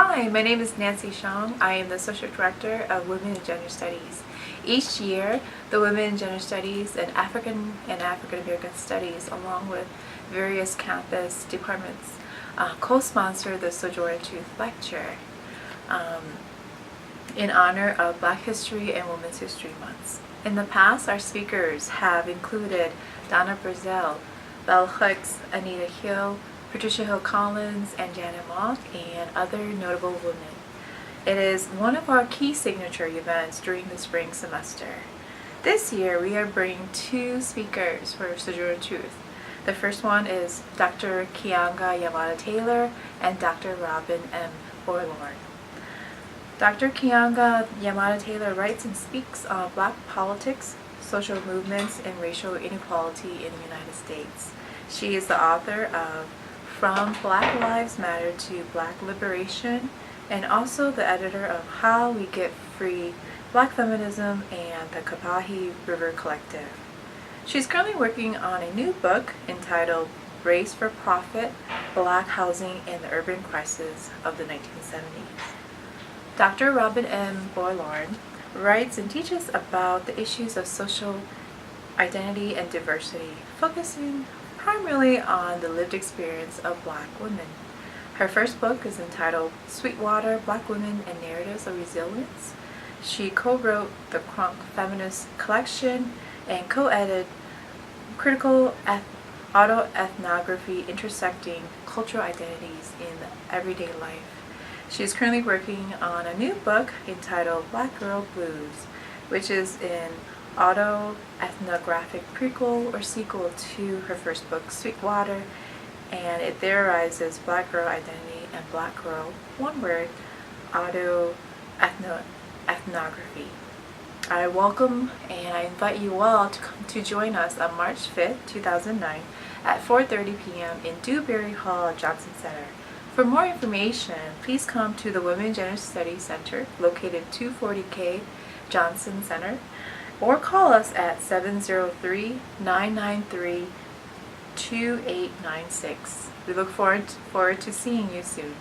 Hi, my name is Nancy Shong. I am the Associate Director of Women and Gender Studies. Each year, the Women and Gender Studies and African American Studies, along with various campus departments, co-sponsor the Sojourner Lecture in honor of Black History and Women's History Months. In the past, our speakers have included Donna Brazell, Belle Hooks, Anita Hill, Patricia Hill Collins, and Janet Mock, and other notable women. It is one of our key signature events during the spring semester. This year, we are bringing two speakers for Sojourner Truth. The first one is Dr. Keeanga-Yamahtta Taylor and Dr. Robin M Boylorn. Dr. Keeanga-Yamahtta Taylor writes and speaks on Black politics, social movements, and racial inequality in the United States. She is the author of From Black Lives Matter to Black Liberation, and also the editor of How We Get Free, Black Feminism, and the Kapahi River Collective. She's currently working on a new book entitled Race for Profit, Black Housing and the Urban Crisis of the 1970s. Dr. Robin M Boylorn writes and teaches about the issues of social identity and diversity, focusing primarily on the lived experience of Black women. Her first book is entitled Sweetwater, Black Women and Narratives of Resilience. She co-wrote the Crunk Feminist Collection and co-edited Critical Autoethnography Intersecting Cultural Identities in Everyday Life. She is currently working on a new book entitled Black Girl Blues, which is an autoethnographic prequel or sequel to her first book, Sweetwater, and it theorizes Black girl identity and Black girl, one word, autoethnography. I welcome and I invite you all to join us on March 5th, 2009 at 4:30 p.m. in Dewberry Hall, Johnson Center. For more information, please come to the Women Gender Studies Center located 240K Johnson Center, or call us at 703-993-2896. We look forward to seeing you soon.